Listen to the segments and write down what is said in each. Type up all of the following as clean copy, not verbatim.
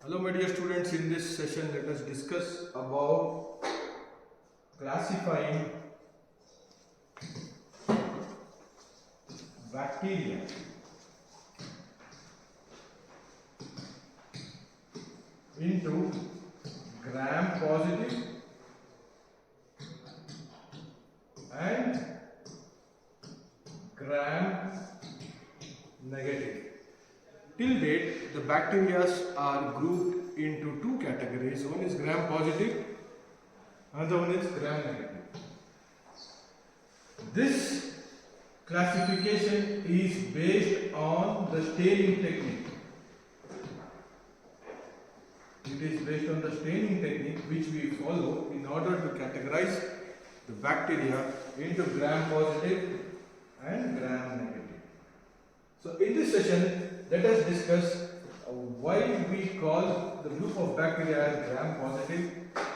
Hello my dear students, in this session let us discuss about classifying bacteria into gram positive and gram negative. Till date, the bacteria are grouped into two categories. One is gram positive, another one is gram negative. This classification is based on the staining technique. It is based on the staining technique which we follow in order to categorize the bacteria into gram positive and gram negative. So in this session, let us discuss why we call the group of bacteria as gram positive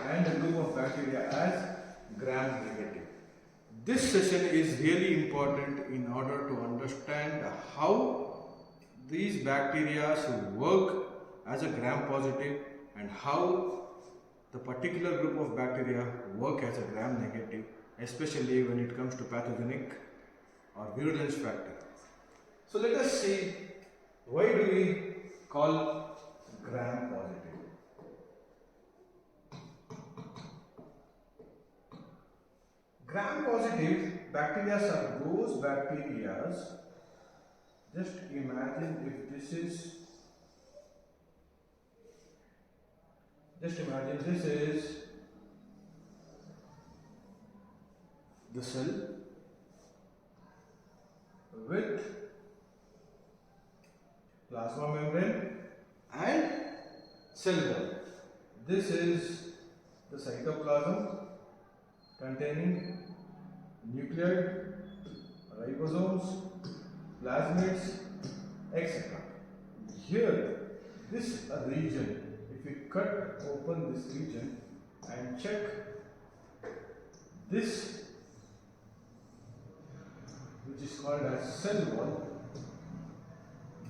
and the group of bacteria as gram negative. This session is really important in order to understand how these bacteria work as a gram positive and how the particular group of bacteria work as a gram negative, especially when it comes to pathogenic or virulence factor. So let us see, why do we call gram positive? Gram positive bacteria are those bacteria, just imagine if this is the cell with plasma membrane and cell wall. This is the cytoplasm containing nucleoid, ribosomes, plasmids, etc. Here, this region, if we cut open this region and check this, which is called as cell wall,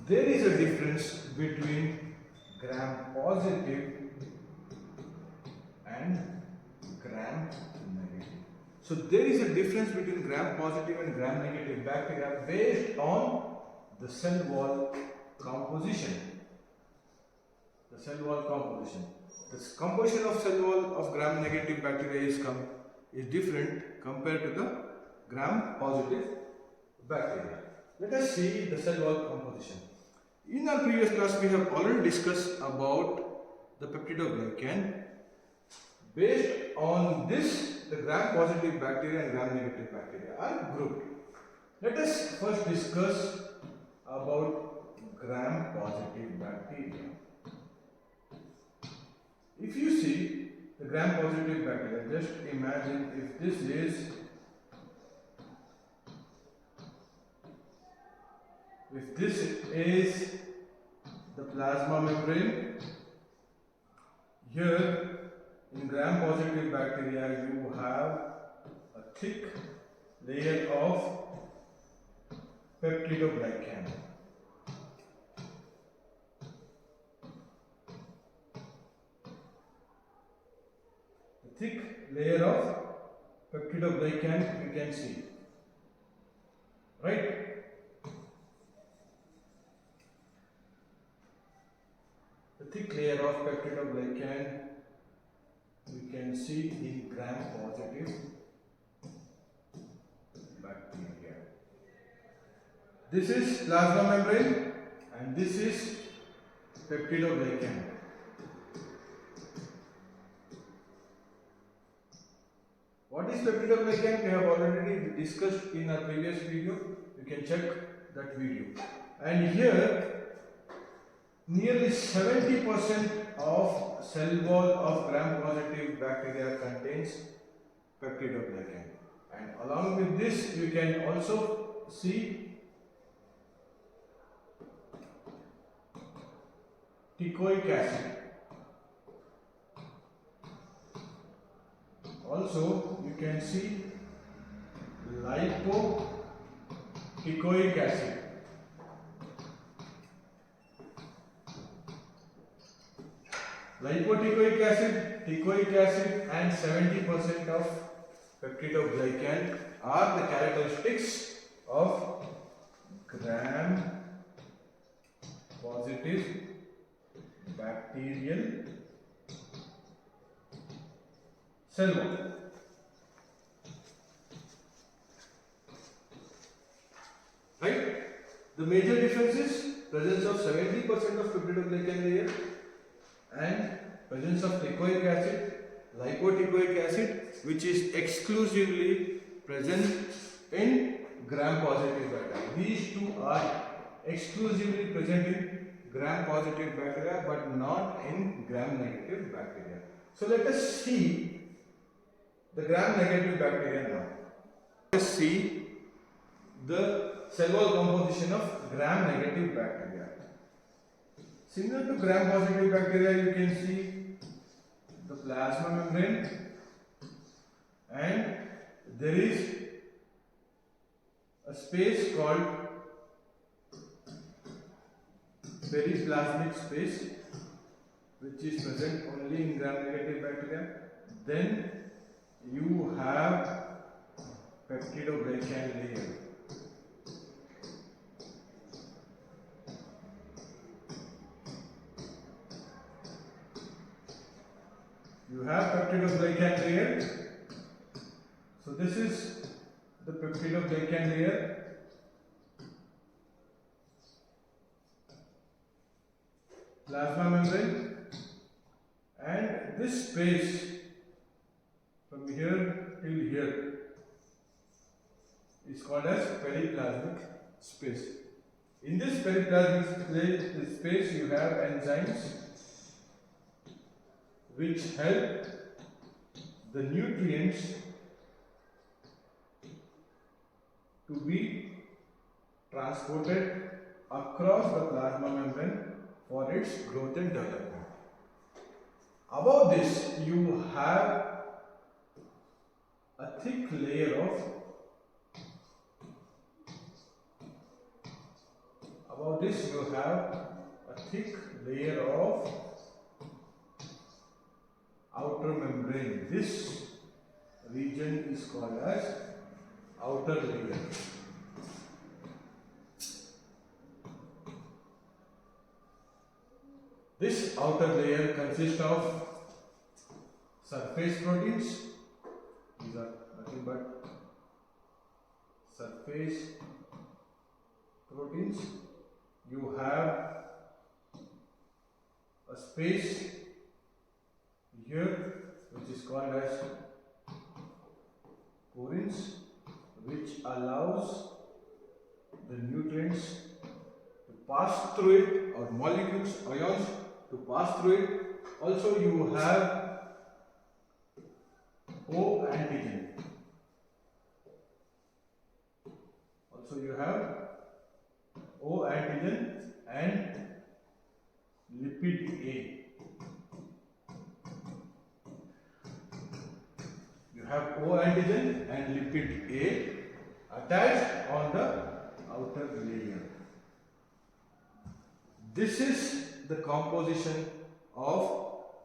there is a difference between gram positive and gram negative. So there is a difference between gram positive and gram negative bacteria based on the cell wall composition. The cell wall composition. The composition of cell wall of gram negative bacteria is different compared to the gram positive bacteria. Let us see the cell wall composition. In our previous class, we have already discussed about the peptidoglycan. Based on this, the gram positive bacteria and gram negative bacteria are grouped. Let us first discuss about gram positive bacteria. If you see the gram positive bacteria, just imagine if this is the plasma membrane. Here in gram positive bacteria you have a thick layer of peptidoglycan. A thick layer of peptidoglycan you can see, right? Thick layer of peptidoglycan we can see in gram positive bacteria. This is plasma membrane and this is peptidoglycan. What is peptidoglycan? We have already discussed in our previous video. You can check that video. And here nearly 70% of cell wall of gram positive bacteria contains peptidoglycan, and along with this you can also see teichoic acid. Also you can see lipoteichoic acid. Lipotecoic acid, and 70% of peptidoglycan are the characteristics of gram-positive bacterial cell wall. Right? The major difference is presence of 70% of peptidoglycan layer and presence of teichoic acid, lipotecoic acid, which is exclusively present in gram-positive bacteria. These two are exclusively present in gram-positive bacteria but not in gram-negative bacteria. So let us see the gram-negative bacteria now. Let us see the cell wall composition of gram-negative bacteria. Similar to gram-positive bacteria, you can see the plasma membrane, and there is a space called periplasmic space, which is present only in gram-negative bacteria. Then you have peptidoglycan layer. You have peptidoglycan layer. So this is the peptidoglycan layer. Plasma membrane, and this space from here till here is called as periplasmic space. In this periplasmic space you have enzymes which help the nutrients to be transported across the plasma membrane for its growth and development. Above this you have a thick layer of outer membrane. This region is called as outer layer. This outer layer consists of surface proteins. These are nothing but surface proteins. You have a space here which is called as porins, which allows the nutrients to pass through it, or molecules, ions to pass through it. Also you have O antigen. And lipid A. You have O antigen and lipid A attached on the outer layer. This is the composition of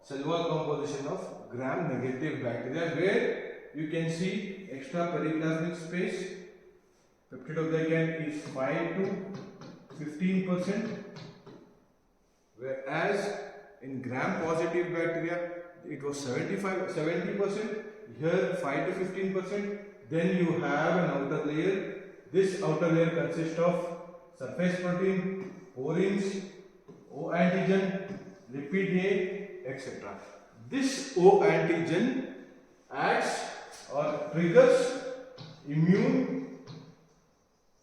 cell wall composition of gram-negative bacteria, where you can see extra periplasmic space. Peptidoglycan is 5 to 15%, whereas in gram-positive bacteria it was 70%. Here 5 to 15%. Then you have an outer layer. This outer layer consists of surface protein, porins, O antigen, lipid A, etc. This O antigen acts or triggers immune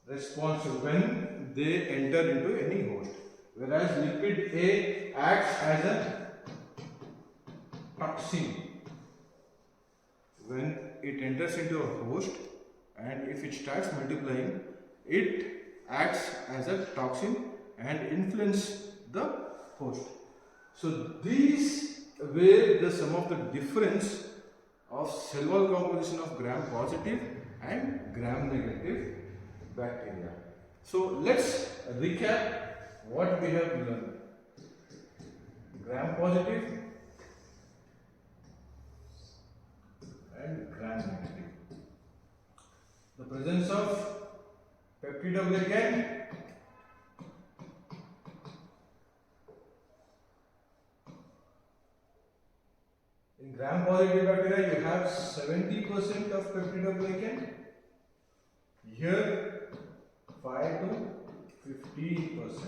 response when they enter into any host, whereas lipid A acts as a toxin when it enters into a host, and if it starts multiplying, it acts as a toxin and influences the host. So these were some of the difference of cell wall composition of gram-positive and gram-negative bacteria. So let's recap what we have learned. Gram-positive peptidoglycan, in gram-positive bacteria you have 70% of peptidoglycan. Here 5 to 15%.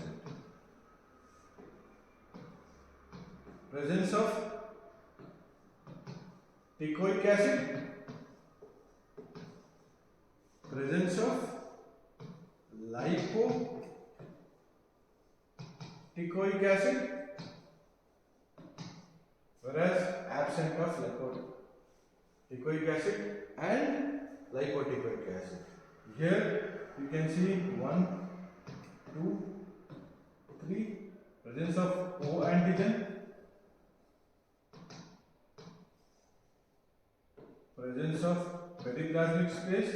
Presence of teichoic acid, presence of teichoic acid, whereas absent of teichoic acid and lipoteichoic acid. Here you can see 1, 2, 3, presence of O antigen, presence of periplasmic space,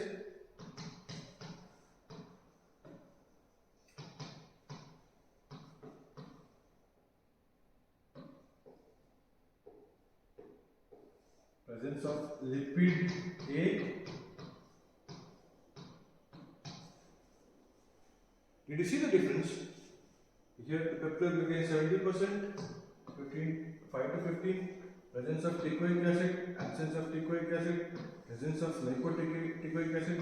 presence of lipid A. Did you see the difference? Here the peptidoglycan 70%, 5 to 15, presence of teichoic acid, absence of teichoic acid, presence of lipoteichoic acid,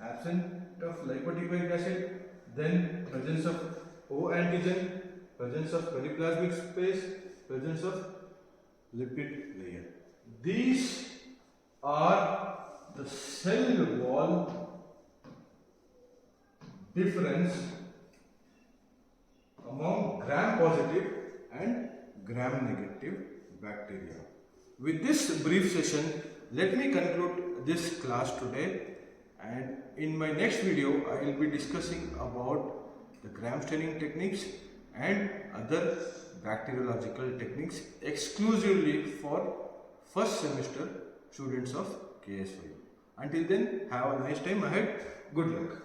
absence of lipoteichoic acid, then presence of O antigen, presence of periplasmic space, presence of lipid layer. These are the cell wall difference among gram-positive and gram-negative bacteria. With this brief session, let me conclude this class today, and in my next video I will be discussing about the gram staining techniques and other bacteriological techniques exclusively for first semester students of KSYU. Until then, have a nice time ahead. Good luck.